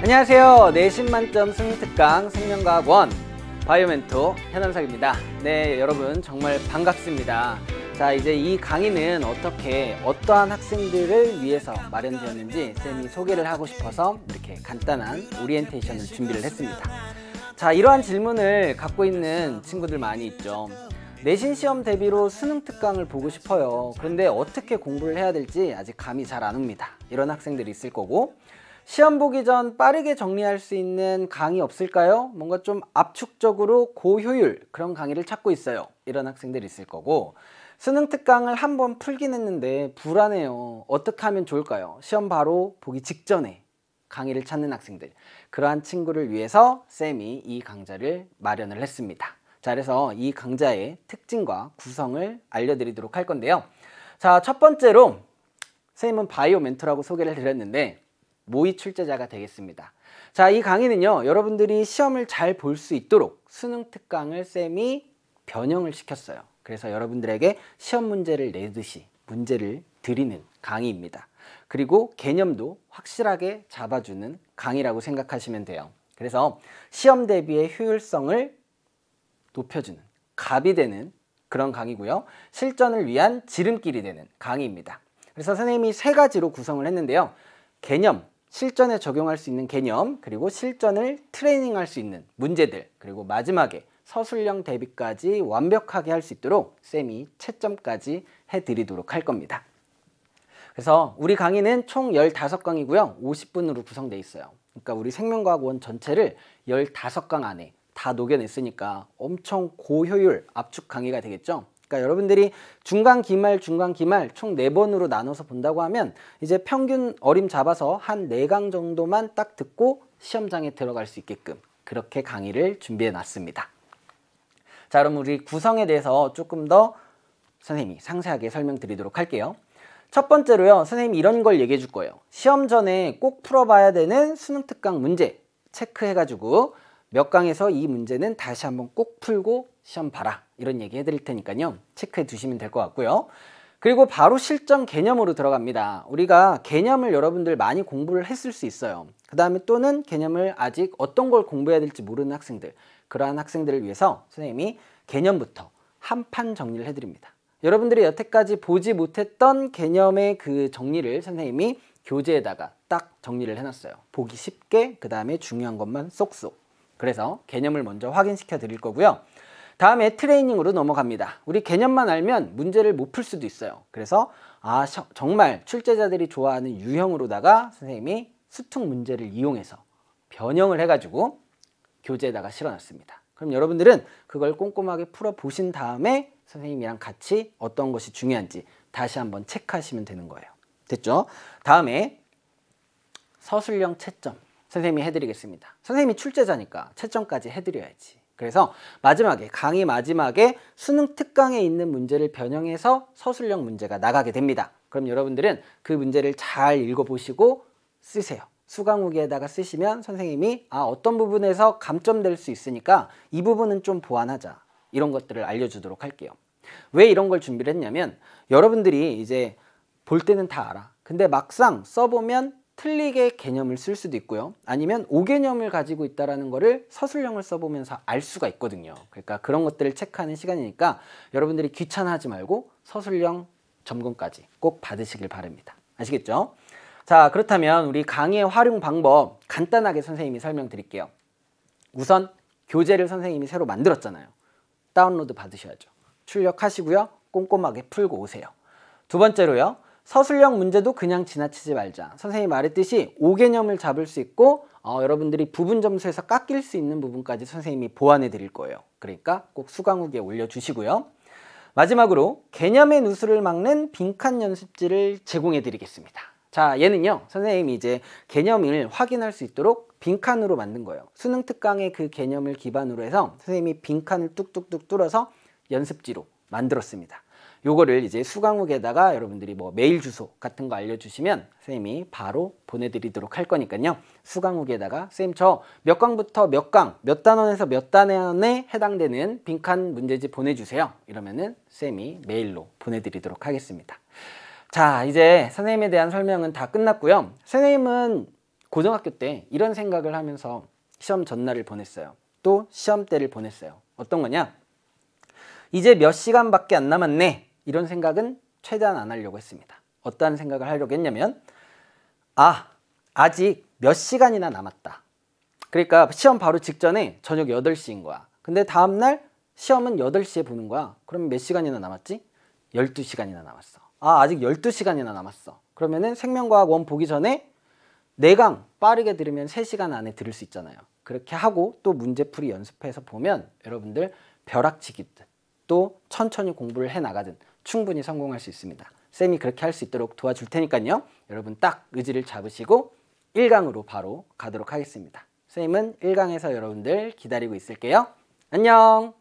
안녕하세요. 내신 만점 승특강 생명과학원 바이오멘토 현암석입니다. 네, 여러분 정말 반갑습니다. 자, 이제 이 강의는 어떠한 학생들을 위해서 마련되었는지 쌤이 소개를 하고 싶어서 이렇게 간단한 오리엔테이션을 준비를 했습니다. 자, 이러한 질문을 갖고 있는 친구들 많이 있죠. 내신 시험 대비로 수능 특강을 보고 싶어요. 그런데 어떻게 공부를 해야 될지 아직 감이 잘 안 옵니다. 이런 학생들이 있을 거고, 시험 보기 전 빠르게 정리할 수 있는 강의 없을까요? 뭔가 좀 압축적으로 고효율 그런 강의를 찾고 있어요. 이런 학생들이 있을 거고, 수능 특강을 한번 풀긴 했는데 불안해요. 어떻게 하면 좋을까요? 시험 바로 보기 직전에 강의를 찾는 학생들, 그러한 친구를 위해서 쌤이 이 강좌를 마련을 했습니다. 자, 그래서 이 강좌의 특징과 구성을 알려드리도록 할 건데요. 자, 첫 번째로 쌤은 바이오 멘토라고 소개를 드렸는데 모의 출제자가 되겠습니다. 자, 이 강의는요, 여러분들이 시험을 잘 볼 수 있도록 수능 특강을 쌤이 변형을 시켰어요. 그래서 여러분들에게 시험 문제를 내듯이 문제를 드리는 강의입니다. 그리고 개념도 확실하게 잡아주는 강의라고 생각하시면 돼요. 그래서 시험 대비의 효율성을 높여주는, 갑이 되는 그런 강의고요. 실전을 위한 지름길이 되는 강의입니다. 그래서 선생님이 세 가지로 구성을 했는데요. 개념, 실전에 적용할 수 있는 개념, 그리고 실전을 트레이닝할 수 있는 문제들, 그리고 마지막에 서술형 대비까지 완벽하게 할 수 있도록 쌤이 채점까지 해드리도록 할 겁니다. 그래서 우리 강의는 총 15강이고요. 50분으로 구성되어 있어요. 그러니까 우리 생명과학원 전체를 15강 안에 다 녹여냈으니까 엄청 고효율 압축 강의가 되겠죠. 그러니까 여러분들이 중간, 기말 총 4번으로 나눠서 본다고 하면 이제 평균 어림 잡아서 한 4강 정도만 딱 듣고 시험장에 들어갈 수 있게끔 그렇게 강의를 준비해 놨습니다. 자, 그럼 우리 구성에 대해서 조금 더 선생님이 상세하게 설명드리도록 할게요. 첫 번째로요, 선생님이 이런 걸 얘기해 줄 거예요. 시험 전에 꼭 풀어봐야 되는 수능 특강 문제 체크해가지고 몇 강에서 이 문제는 다시 한번 꼭 풀고 시험 봐라, 이런 얘기 해드릴 테니까요, 체크해 두시면 될 것 같고요. 그리고 바로 실전 개념으로 들어갑니다. 우리가 개념을 여러분들 많이 공부를 했을 수 있어요. 그 다음에 또는 개념을 아직 어떤 걸 공부해야 될지 모르는 학생들, 그러한 학생들을 위해서 선생님이 개념부터 한 판 정리를 해드립니다. 여러분들이 여태까지 보지 못했던 개념의 그 정리를 선생님이 교재에다가 딱 정리를 해놨어요. 보기 쉽게, 그 다음에 중요한 것만 쏙쏙. 그래서 개념을 먼저 확인시켜 드릴 거고요. 다음에 트레이닝으로 넘어갑니다. 우리 개념만 알면 문제를 못 풀 수도 있어요. 그래서 정말 출제자들이 좋아하는 유형으로다가 선생님이 수특 문제를 이용해서 변형을 해가지고 교재에다가 실어놨습니다. 그럼 여러분들은 그걸 꼼꼼하게 풀어보신 다음에 선생님이랑 같이 어떤 것이 중요한지 다시 한번 체크하시면 되는 거예요. 됐죠? 다음에 서술형 채점 선생님이 해드리겠습니다. 선생님이 출제자니까 채점까지 해드려야지. 그래서 마지막에, 강의 마지막에 수능 특강에 있는 문제를 변형해서 서술형 문제가 나가게 됩니다. 그럼 여러분들은 그 문제를 잘 읽어보시고 쓰세요. 수강후기에다가 쓰시면 선생님이 어떤 부분에서 감점될 수 있으니까 이 부분은 좀 보완하자, 이런 것들을 알려주도록 할게요. 왜 이런 걸 준비를 했냐면, 여러분들이 이제 볼 때는 다 알아. 근데 막상 써보면 틀리게 개념을 쓸 수도 있고요. 아니면 오개념을 가지고 있다는 거를 서술형을 써보면서 알 수가 있거든요. 그러니까 그런 것들을 체크하는 시간이니까 여러분들이 귀찮아하지 말고 서술형 점검까지 꼭 받으시길 바랍니다. 아시겠죠? 자, 그렇다면 우리 강의의 활용 방법 간단하게 선생님이 설명드릴게요. 우선 교재를 선생님이 새로 만들었잖아요. 다운로드 받으셔야죠. 출력하시고요. 꼼꼼하게 풀고 오세요. 두 번째로요, 서술형 문제도 그냥 지나치지 말자. 선생님이 말했듯이 5개념을 잡을 수 있고 여러분들이 부분 점수에서 깎일 수 있는 부분까지 선생님이 보완해 드릴 거예요. 그러니까 꼭 수강후기에 올려주시고요. 마지막으로 개념의 누수를 막는 빈칸 연습지를 제공해 드리겠습니다. 자, 얘는요, 선생님이 이제 개념을 확인할 수 있도록 빈칸으로 만든 거예요. 수능 특강의 그 개념을 기반으로 해서 선생님이 빈칸을 뚝뚝뚝 뚫어서 연습지로 만들었습니다. 요거를 이제 수강후기에다가 여러분들이 뭐 메일 주소 같은 거 알려주시면 선생님이 바로 보내드리도록 할 거니까요. 수강후기에다가 쌤 저 몇 강부터 몇 강, 몇 단원에서 몇 단원에 해당되는 빈칸 문제집 보내주세요. 이러면은 쌤이 메일로 보내드리도록 하겠습니다. 자, 이제 선생님에 대한 설명은 다 끝났고요. 선생님은 고등학교 때 이런 생각을 하면서 시험 전날을 보냈어요. 또 시험 때를 보냈어요. 어떤 거냐? 이제 몇 시간밖에 안 남았네. 이런 생각은 최대한 안 하려고 했습니다. 어떠한 생각을 하려고 했냐면 아직 몇 시간이나 남았다. 그러니까 시험 바로 직전에 저녁 8시인 거야. 근데 다음날 시험은 8시에 보는 거야. 그러면 몇 시간이나 남았지? 12시간이나 남았어. 아직 12시간이나 남았어. 그러면은 생명과학 1 보기 전에 4강 빠르게 들으면 3시간 안에 들을 수 있잖아요. 그렇게 하고 또 문제풀이 연습해서 보면 여러분들 벼락치기든 또 천천히 공부를 해나가든 충분히 성공할 수 있습니다. 쌤이 그렇게 할 수 있도록 도와줄 테니까요. 여러분 딱 의지를 잡으시고 1강으로 바로 가도록 하겠습니다. 쌤은 1강에서 여러분들 기다리고 있을게요. 안녕!